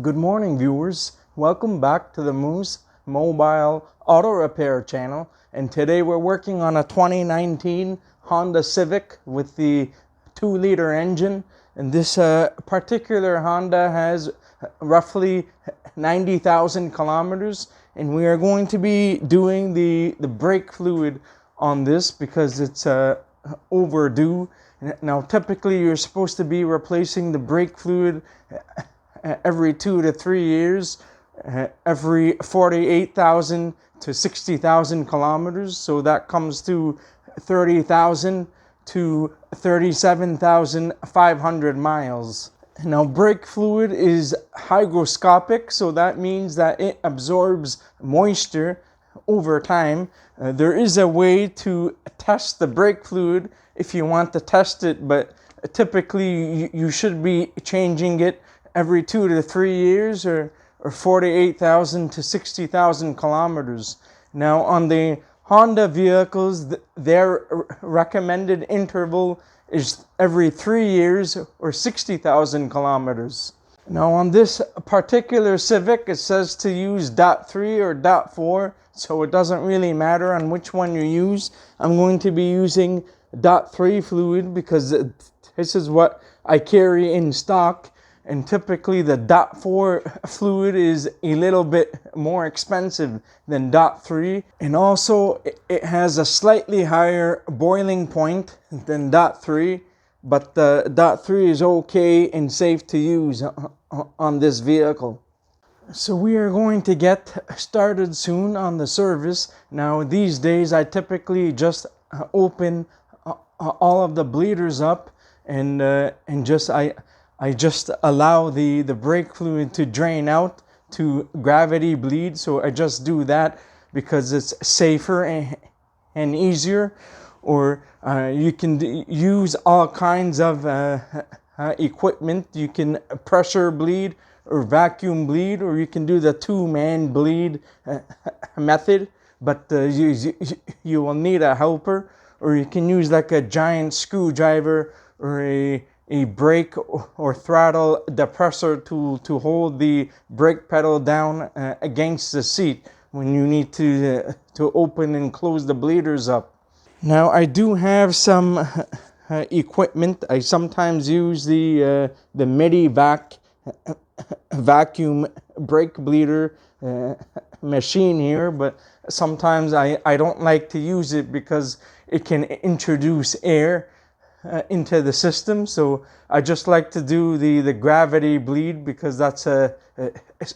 Good morning, viewers. Welcome back to the Moose Mobile Auto Repair channel. And today we're working on a 2019 Honda Civic with the 2-liter engine. And this particular Honda has roughly 90,000 kilometers. And we are going to be doing the brake fluid on this because it's overdue. Now, typically you're supposed to be replacing the brake fluid every 2 to 3 years, every 48,000 to 60,000 kilometers. So that comes to 30,000 to 37,500 miles. Now, brake fluid is hygroscopic, so that means that it absorbs moisture over time. There is a way to test the brake fluid if you want to test it, but typically you should be changing it every 2 to 3 years or 48,000 to 60,000 kilometers. Now, on the Honda vehicles, their recommended interval is every 3 years or 60,000 kilometers. Now, on this particular Civic, it says to use .3 or .4, so it doesn't really matter on which one you use. I'm going to be using .3 fluid because this is what I carry in stock. And typically the .4 fluid is a little bit more expensive than .3. And also it has a slightly higher boiling point than .3. But the .3 is okay and safe to use on this vehicle. So we are going to get started soon on the service. Now these days I typically just open all of the bleeders up and I just allow the brake fluid to drain out to gravity bleed. So I just do that because it's safer and easier. Or you can use all kinds of equipment. You can pressure bleed or vacuum bleed, or you can do the 2-man bleed method. But you will need a helper, or you can use like a giant screwdriver or a brake or throttle depressor tool to hold the brake pedal down against the seat when you need to open and close the bleeders up. Now, I do have some equipment. I sometimes use the MIDI vacuum brake bleeder machine here, but sometimes I don't like to use it because it can introduce air into the system. So I just like to do the gravity bleed because that's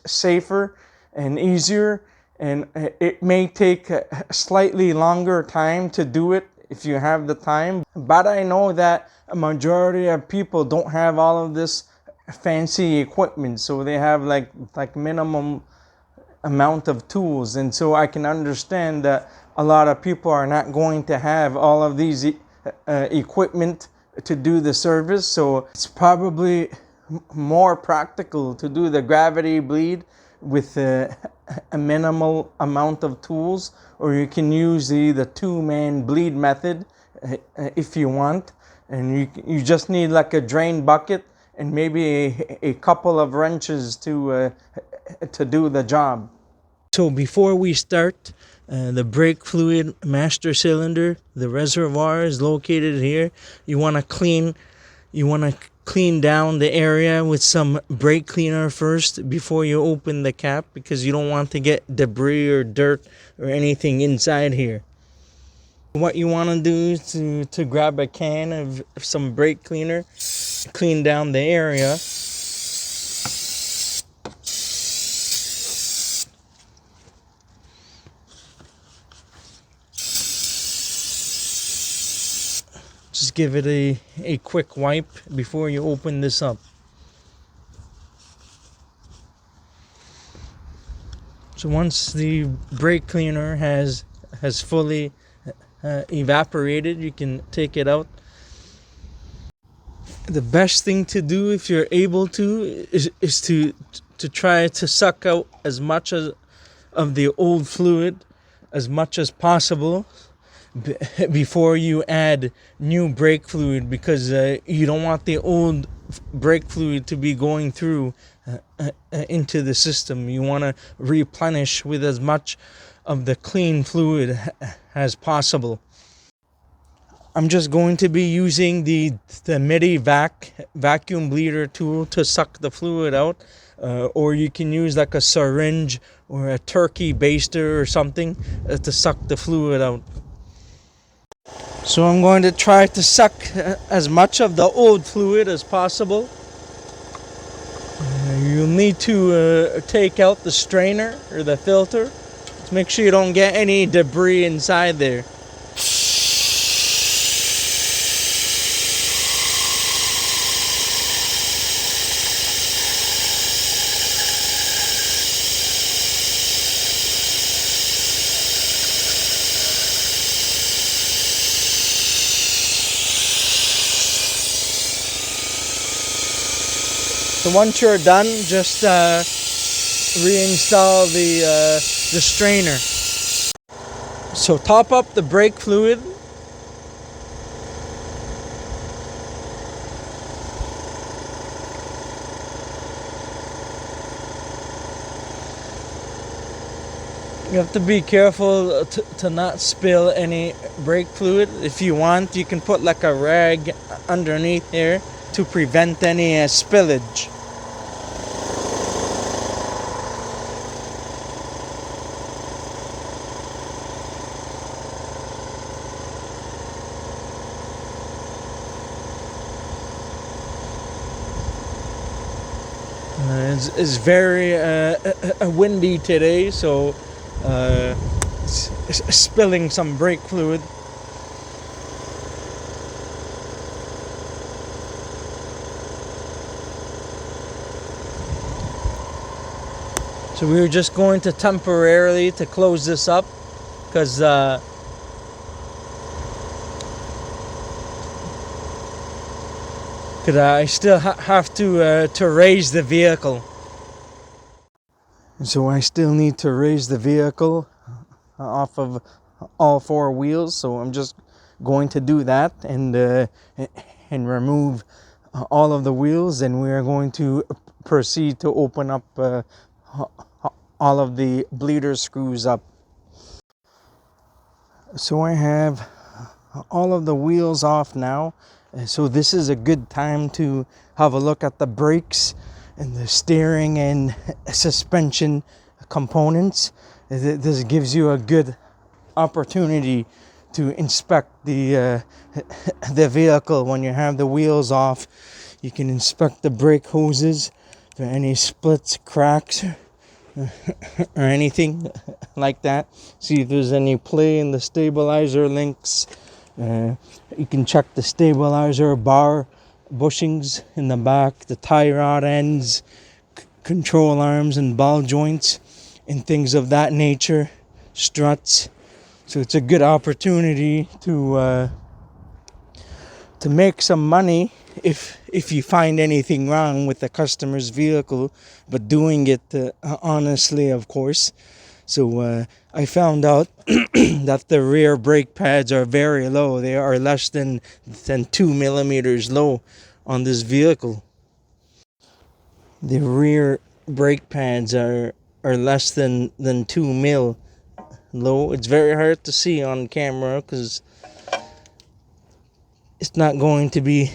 safer and easier, and it may take a slightly longer time to do it if you have the time. But I know that a majority of people don't have all of this fancy equipment, so they have like minimum amount of tools, and so I can understand that a lot of people are not going to have all of these equipment to do the service. So it's probably more practical to do the gravity bleed with a minimal amount of tools, or you can use the 2-man bleed method if you want, and you just need like a drain bucket and maybe a couple of wrenches to do the job. So before we start, the brake fluid master cylinder, the reservoir is located here. You want to clean down the area with some brake cleaner first before you open the cap, because you don't want to get debris or dirt or anything inside here. What you want to do is to grab a can of some brake cleaner, clean down the area. Just give it a quick wipe before you open this up. So once the brake cleaner has fully evaporated, you can take it out. The best thing to do, if you're able to, is to try to suck out as much of the old fluid as much as possible before you add new brake fluid, because you don't want the old brake fluid to be going through into the system. You want to replenish with as much of the clean fluid as possible. I'm just going to be using the MIDI vacuum bleeder tool to suck the fluid out, or you can use like a syringe or a turkey baster or something to suck the fluid out. So I'm going to try to suck as much of the old fluid as possible. You'll need to take out the strainer or the filter to make sure you don't get any debris inside there. So once you're done, just reinstall the strainer. So top up the brake fluid. You have to be careful to not spill any brake fluid. If you want, you can put like a rag underneath here to prevent any spillage. It's very windy today, so spilling some brake fluid. So we were just going to temporarily to close this up because I still have to raise the vehicle. So I still need to raise the vehicle off of all four wheels. So I'm just going to do that and remove all of the wheels, and we are going to proceed to open up all of the bleeder screws up. So I have all of the wheels off now. So this is a good time to have a look at the brakes and the steering and suspension components. This gives you a good opportunity to inspect the vehicle when you have the wheels off. You can inspect the brake hoses for any splits, cracks, or anything like that. See if there's any play in the stabilizer links. You can check the stabilizer bar bushings in the back, the tie rod ends, control arms and ball joints and things of that nature, struts. So it's a good opportunity to make some money if you find anything wrong with the customer's vehicle, but doing it honestly, of course. So I found out that the rear brake pads are very low. They are less than 2 millimeters low on this vehicle. The rear brake pads are less than 2 mil low. It's very hard to see on camera because it's not going to be,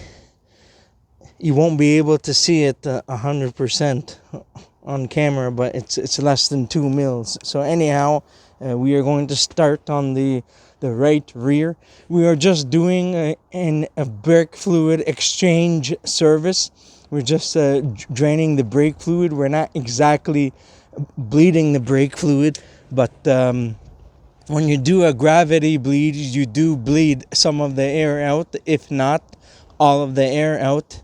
you won't be able to see it 100% on camera, but it's less than 2 mils. So anyhow, we are going to start on the right rear. We are just doing a brake fluid exchange service. We're just draining the brake fluid. We're not exactly bleeding the brake fluid, but when you do a gravity bleed, you do bleed some of the air out, if not all of the air out,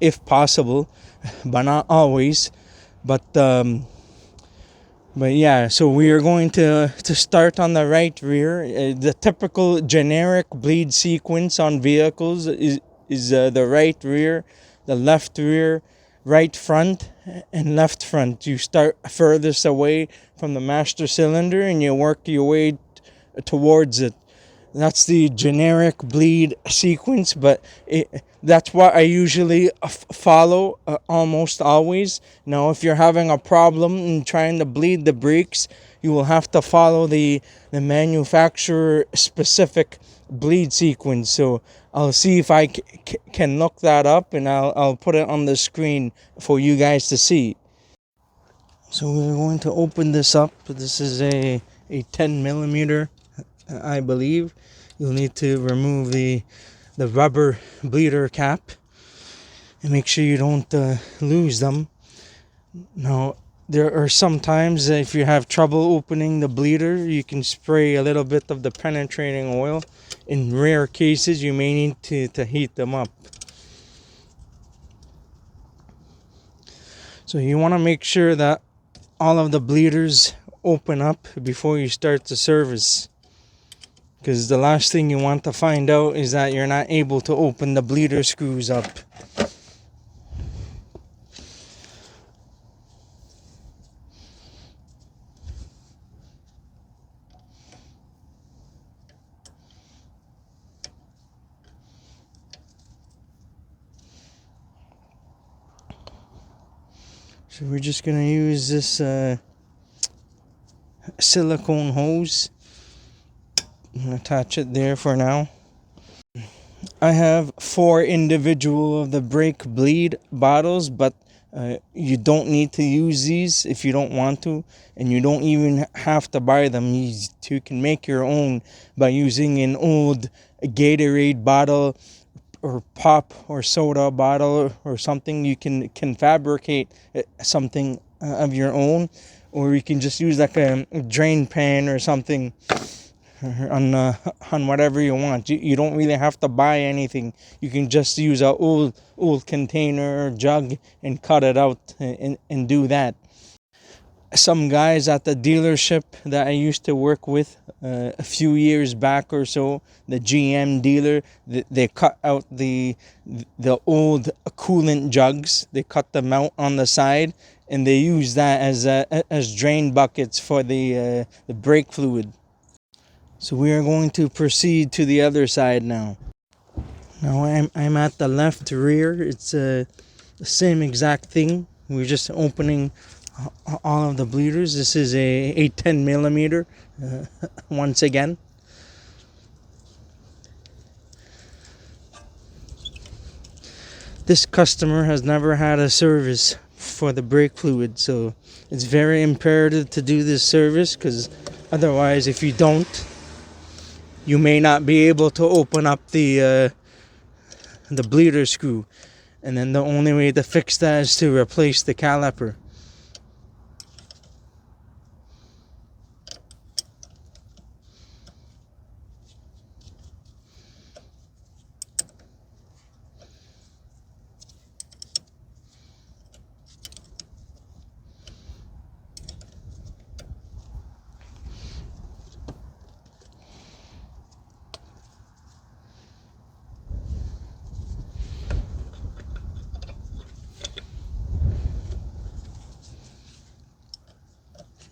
if possible, but not always. But yeah, so we are going to start on the right rear. The typical generic bleed sequence on vehicles is the right rear, the left rear, right front, and left front. You start furthest away from the master cylinder and you work your way towards it. That's the generic bleed sequence, but that's what I usually follow almost always. Now, if you're having a problem in trying to bleed the brakes, you will have to follow the manufacturer specific bleed sequence. So I'll see if I can look that up, and I'll put it on the screen for you guys to see. So we're going to open this up. This is a 10 millimeter, I believe. You'll need to remove the rubber bleeder cap and make sure you don't lose them. Now, there are some times if you have trouble opening the bleeder, you can spray a little bit of the penetrating oil. In rare cases, you may need to heat them up. So you want to make sure that all of the bleeders open up before you start the service, because the last thing you want to find out is that you're not able to open the bleeder screws up. So we're just going to use this silicone hose and attach it there for now. I have 4 individual of the brake bleed bottles, but you don't need to use these if you don't want to, and you don't even have to buy them. You can make your own by using an old Gatorade bottle or pop or soda bottle or something. You can fabricate something of your own, or you can just use like a drain pan or something on whatever you want. You don't really have to buy anything. You can just use a old container or jug and cut it out and do that. Some guys at the dealership that I used to work with a few years back or so, the GM dealer, they cut out the old coolant jugs. They cut them out on the side, and they use that as drain buckets for the brake fluid. So we are going to proceed to the other side now. Now I'm at the left rear. It's the same exact thing. We're just opening all of the bleeders. This is a 10 millimeter once again. This customer has never had a service for the brake fluid, so it's very imperative to do this service, because otherwise, if you don't, you may not be able to open up the bleeder screw, and then the only way to fix that is to replace the caliper.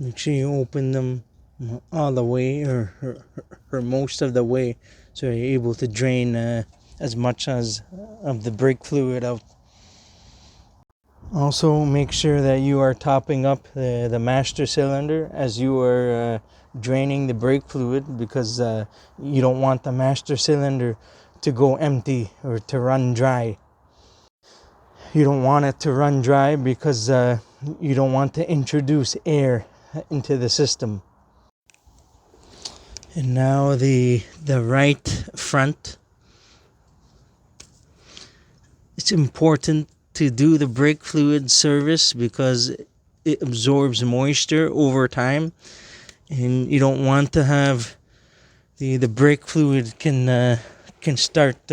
Make sure you open them all the way or most of the way, so you're able to drain as much as of the brake fluid out. Also, make sure that you are topping up the master cylinder as you are draining the brake fluid, because you don't want the master cylinder to go empty or to run dry. You don't want it to run dry because you don't want to introduce air into the system. And now the right front. It's important to do the brake fluid service because it absorbs moisture over time, and you don't want to have the brake fluid can start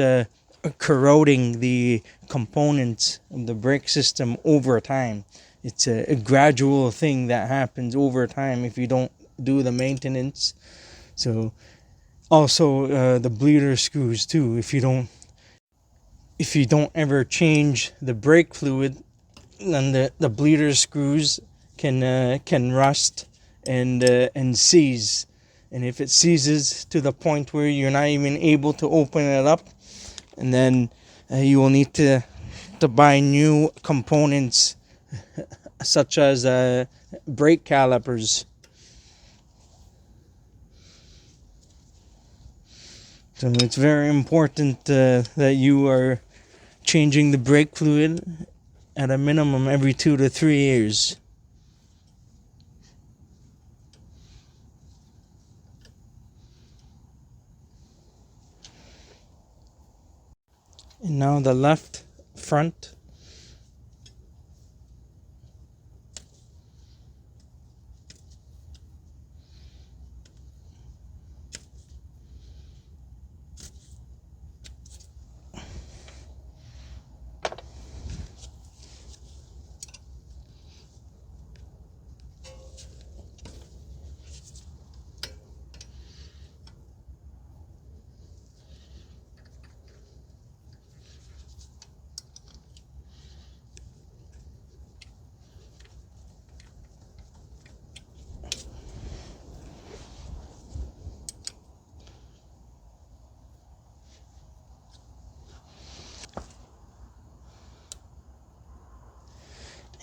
corroding the components of the brake system over time. It's a gradual thing that happens over time if you don't do the maintenance. So also the bleeder screws too. If you don't ever change the brake fluid, then the bleeder screws can rust and seize, And if it seizes to the point where you're not even able to open it up, and then you will need to buy new components such as brake calipers. So it's very important that you are changing the brake fluid at a minimum every 2 to 3 years. And now the left front.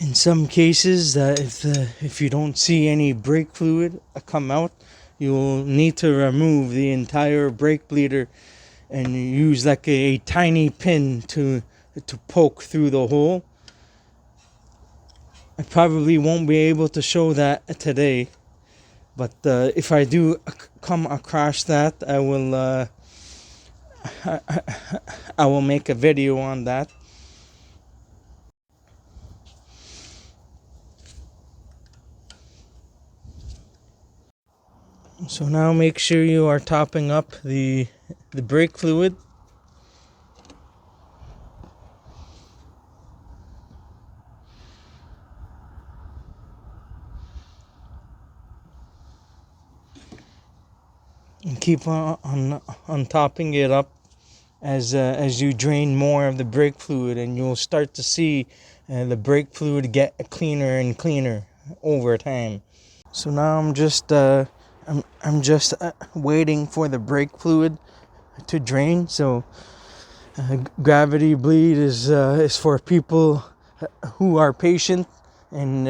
In some cases, if you don't see any brake fluid come out, you'll need to remove the entire brake bleeder and use like a tiny pin to poke through the hole. I probably won't be able to show that today, but if I do come across that, I will make a video on that. So now make sure you are topping up the brake fluid. And keep on topping it up as you drain more of the brake fluid, and you'll start to see the brake fluid get cleaner and cleaner over time. So now I'm just waiting for the brake fluid to drain. So gravity bleed is for people who are patient and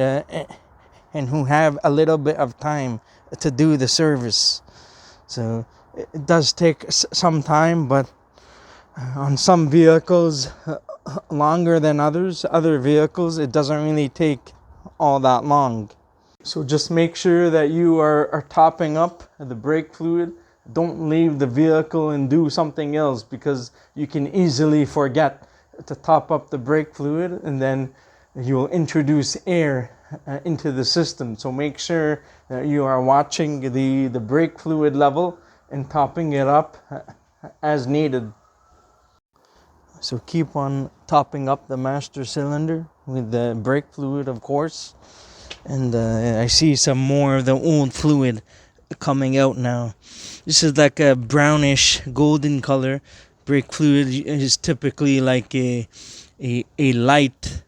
who have a little bit of time to do the service. So it does take some time, but on some vehicles longer than others. Other vehicles, it doesn't really take all that long. So just make sure that you are topping up the brake fluid. Don't leave the vehicle and do something else, because you can easily forget to top up the brake fluid, and then you'll introduce air into the system. So make sure that you are watching the brake fluid level and topping it up as needed. So keep on topping up the master cylinder with the brake fluid, of course. And I see some more of the old fluid coming out now. This is like a brownish golden color. Brake fluid is typically like a light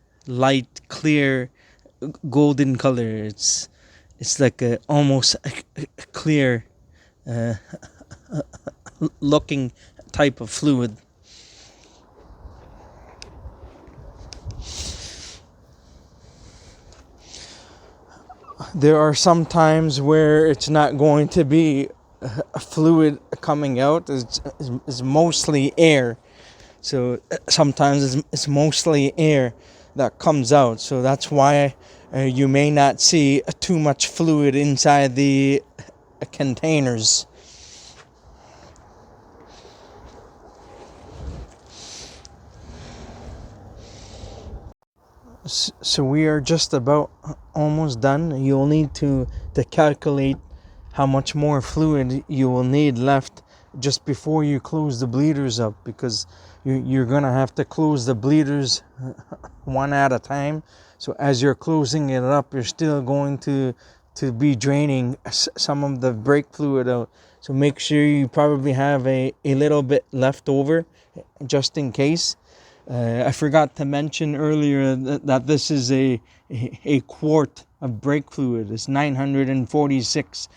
clear golden color. It's like a almost a clear looking type of fluid. There are some times where it's not going to be a fluid coming out. It's mostly air. So sometimes it's mostly air that comes out. So that's why you may not see too much fluid inside the containers. So we are just about almost done. You'll need to calculate how much more fluid you will need left just before you close the bleeders up, because you're going to have to close the bleeders one at a time. So as you're closing it up, you're still going to be draining some of the brake fluid out. So make sure you probably have a little bit left over just in case. I forgot to mention earlier that this is a quart of brake fluid. It's 946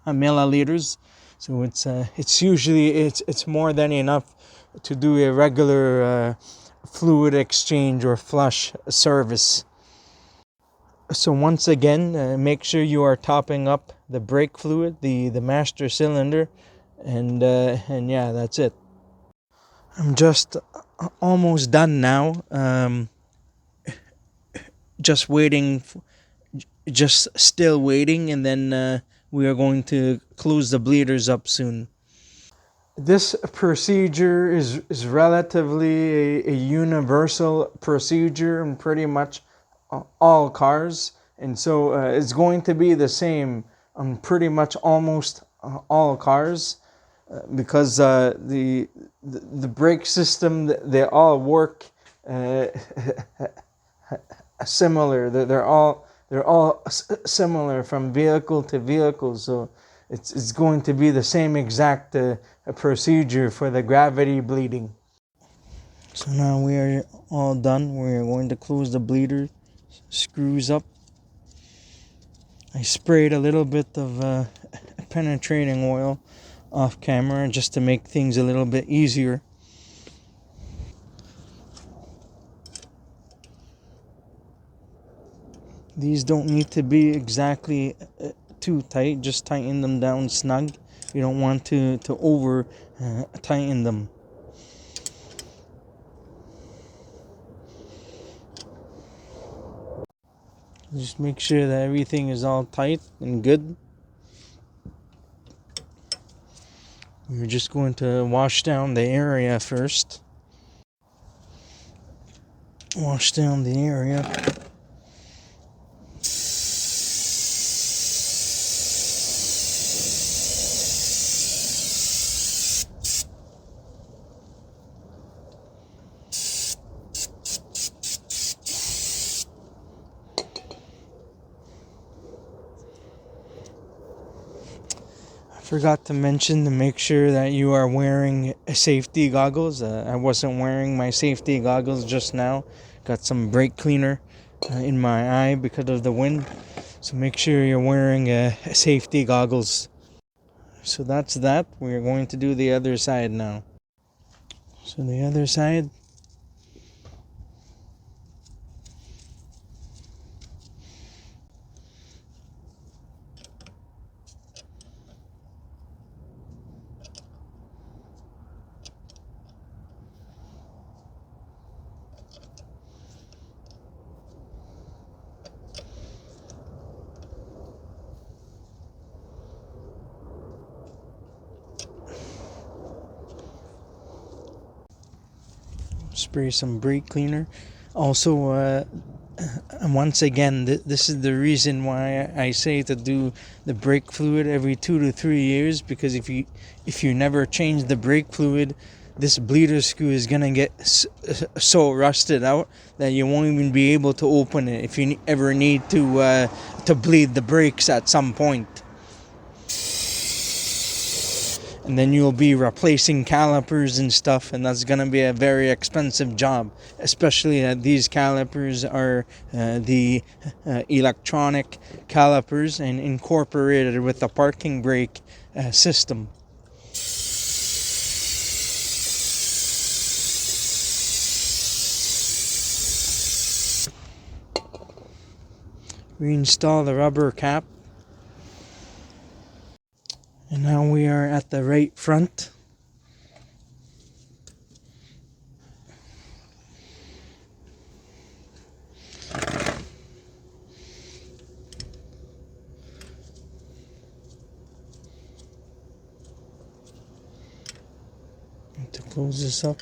milliliters. So it's usually it's more than enough to do a regular fluid exchange or flush service. So once again, make sure you are topping up the brake fluid, the master cylinder, and yeah, that's it. I'm just almost done now. Just waiting, just still waiting, and then we are going to close the bleeders up soon. This procedure is relatively a universal procedure in pretty much all cars, and so it's going to be the same on pretty much almost all cars, because the brake system, they all work similar. They're all similar from vehicle to vehicle, so it's going to be the same exact procedure for the gravity bleeding. So now we are all done. We're going to close the bleeder screws up. I sprayed a little bit of penetrating oil off camera just to make things a little bit easier. These don't need to be exactly too tight, just tighten them down snug. You don't want to over tighten them. Just make sure that everything is all tight and good. We're just going to wash down the area first. Wash down the area. Forgot to mention to make sure that you are wearing safety goggles. I wasn't wearing my safety goggles just now. Got some brake cleaner in my eye because of the wind. So make sure you're wearing safety goggles. So that's that. We're going to do the other side now. So the other side. Spray some brake cleaner. Also, once again, this is the reason why I say to do the brake fluid every 2 to 3 years, because if you never change the brake fluid, this bleeder screw is gonna get so rusted out that you won't even be able to open it if you ever need to bleed the brakes at some point. And then you'll be replacing calipers and stuff, and that's going to be a very expensive job, especially that these calipers are the electronic calipers and incorporated with the parking brake system. Reinstall the rubber cap. And now we are at the right front. To close this up.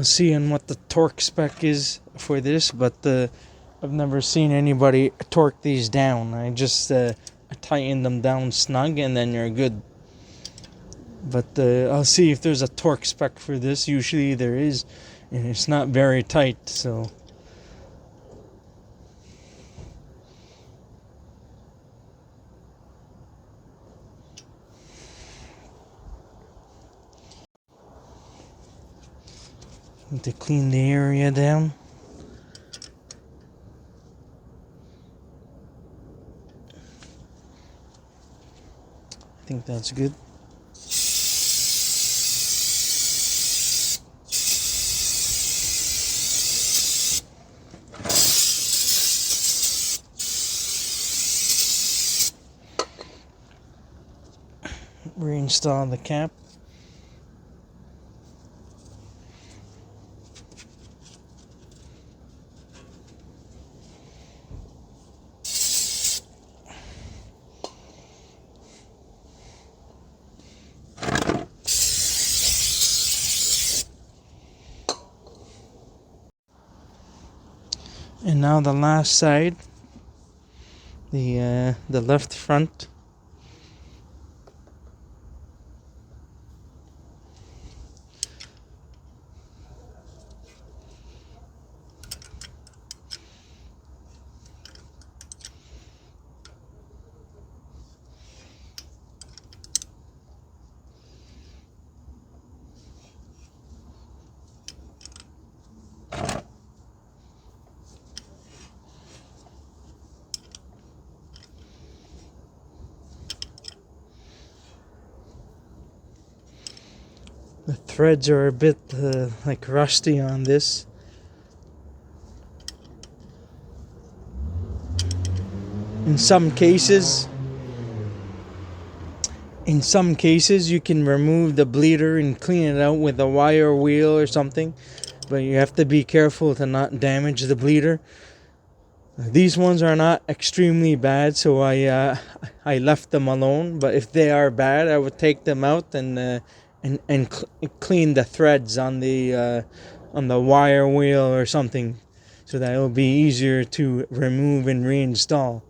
Seeing what the torque spec is for this, but I've never seen anybody torque these down. I just tighten them down snug and then you're good. But I'll see if there's a torque spec for this. Usually there is, and it's not very tight, so. to clean the area down. I think that's good. Reinstall the cap. And now the last side, the left front. The threads are a bit like rusty on this. In some cases you can remove the bleeder and clean it out with a wire wheel or something, but you have to be careful to not damage the bleeder. These ones are not extremely bad, so I left them alone. But if they are bad, I would take them out and clean the threads on the wire wheel or something, so that it will be easier to remove and reinstall.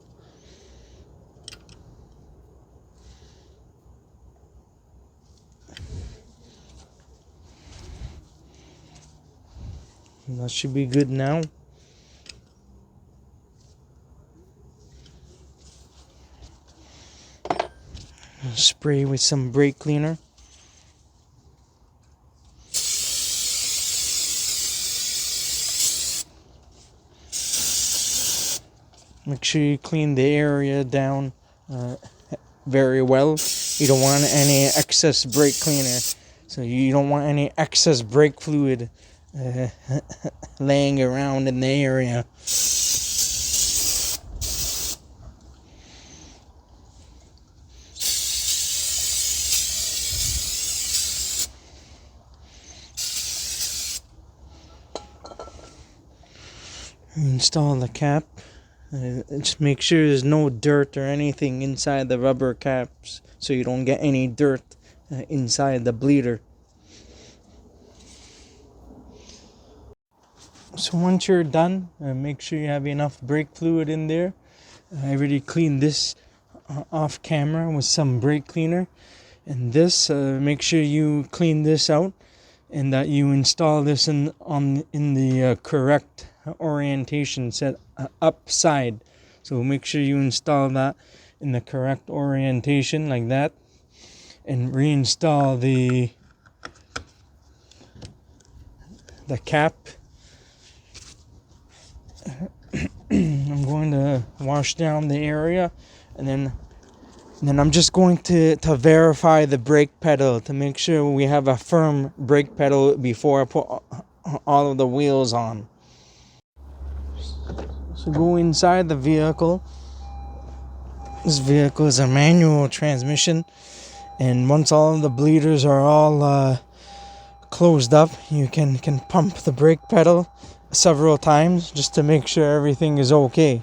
That should be good now. Spray with some brake cleaner. Make sure you clean the area down very well. You don't want any excess brake cleaner, so you don't want any excess brake fluid laying around in the area. Install the cap. Just make sure there's no dirt or anything inside the rubber caps, so you don't get any dirt inside the bleeder. So once you're done, make sure you have enough brake fluid in there. I already cleaned this off camera with some brake cleaner. And this, make sure you clean this out and that you install this in the correct orientation, set upside. So make sure you install that in the correct orientation like that, and reinstall the cap. I'm going to wash down the area, and then I'm just going to verify the brake pedal to make sure we have a firm brake pedal before I put all of the wheels on. So go inside the vehicle. This vehicle is a manual transmission, and once all of the bleeders are all closed up, you can pump the brake pedal several times just to make sure everything is okay.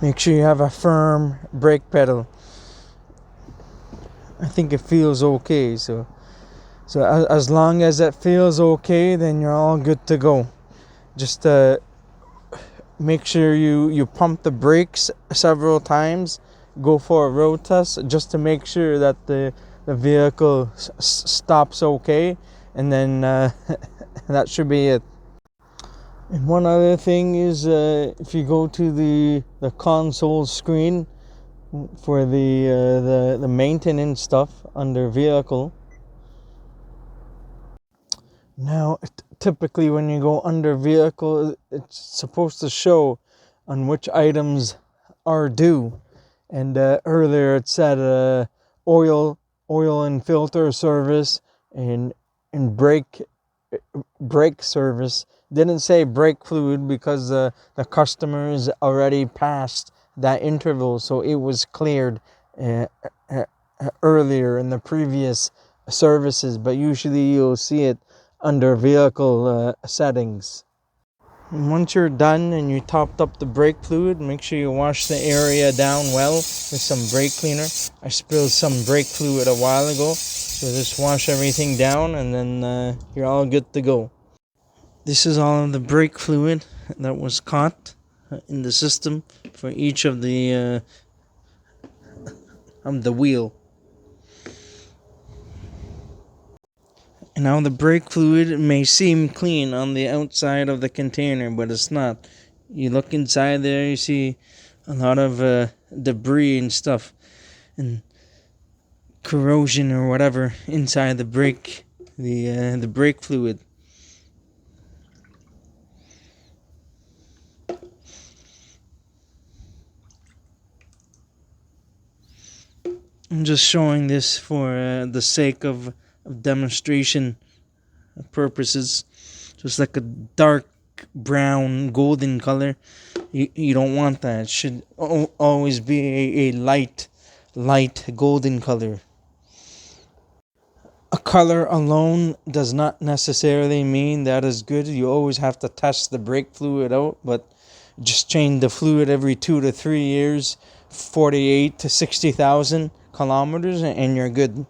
Make sure you have a firm brake pedal. I think it feels okay, so as long as it feels okay, then you're all good to go. Just make sure you pump the brakes several times. Go for a road test just to make sure that the vehicle stops okay, and then that should be it. And one other thing is, if you go to the console screen for the maintenance stuff under vehicle. Now, typically when you go under vehicle, it's supposed to show on which items are due. And earlier it said oil and filter service and brake service. Didn't say brake fluid because the customers already passed that interval, so it was cleared earlier in the previous services. But usually you'll see it under vehicle settings. And once you're done and you topped up the brake fluid, make sure you wash the area down well with some brake cleaner. I spilled some brake fluid a while ago, so just wash everything down and then you're all good to go. This is all of the brake fluid that was caught in the system for each of the wheel. And now the brake fluid may seem clean on the outside of the container, but it's not. You look inside there, you see a lot of debris and stuff and corrosion or whatever inside the brake fluid. I'm just showing this for the sake of demonstration purposes. Just like a dark brown golden color, you don't want that. It should always be a light golden color. A color alone does not necessarily mean that is good. You always have to test the brake fluid out, but just change the fluid every 2 to 3 years, 48 to 60,000 kilometers, and you're good.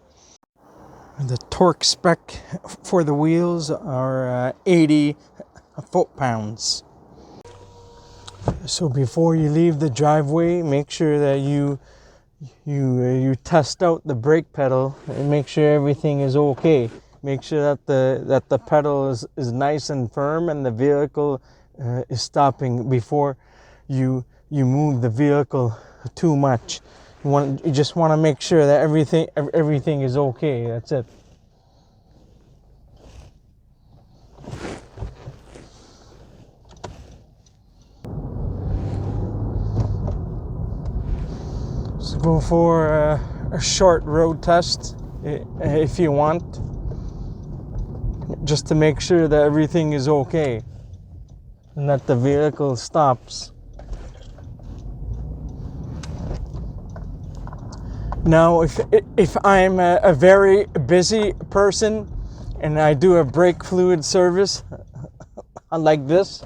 The torque spec for the wheels are 80 foot-pounds. So before you leave the driveway, make sure that you test out the brake pedal and make sure everything is okay. Make sure that the pedal is nice and firm and the vehicle is stopping before you move the vehicle too much. You just want to make sure that everything is okay. That's it. So go for a short road test if you want, just to make sure that everything is okay and that the vehicle stops. Now, if I'm a very busy person and I do a brake fluid service like this,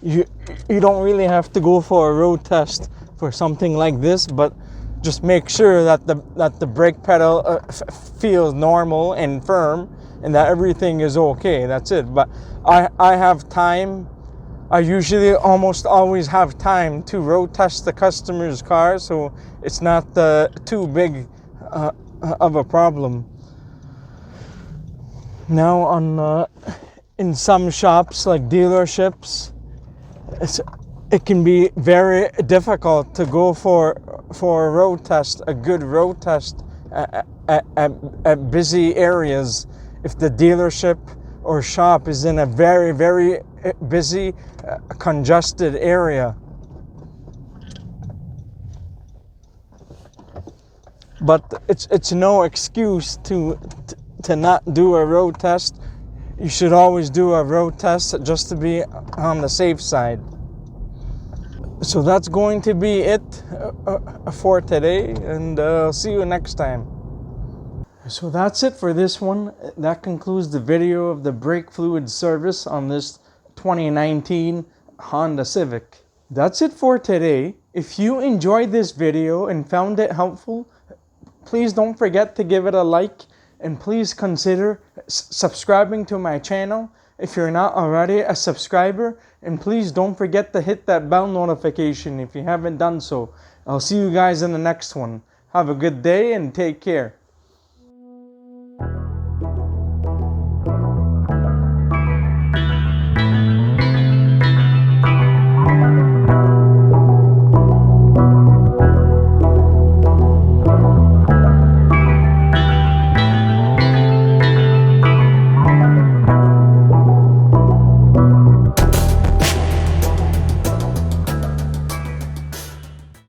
you don't really have to go for a road test for something like this, but just make sure that the brake pedal feels normal and firm and that everything is okay. That's it. But I have time. I usually almost always have time to road test the customer's car, so it's not too big of a problem. Now, in some shops like dealerships, it can be very difficult to go for a road test, a good road test at busy areas. If the dealership or shop is in a very, very busy, congested area. But it's no excuse to not do a road test. You should always do a road test just to be on the safe side. So that's going to be it for today, and I'll see you next time. So that's it for this one. That concludes the video of the brake fluid service on this 2019 Honda Civic. That's it for today. If you enjoyed this video and found it helpful, please don't forget to give it a like, and please consider subscribing to my channel if you're not already a subscriber, and please don't forget to hit that bell notification if you haven't done so. I'll see you guys in the next one. Have a good day and take care.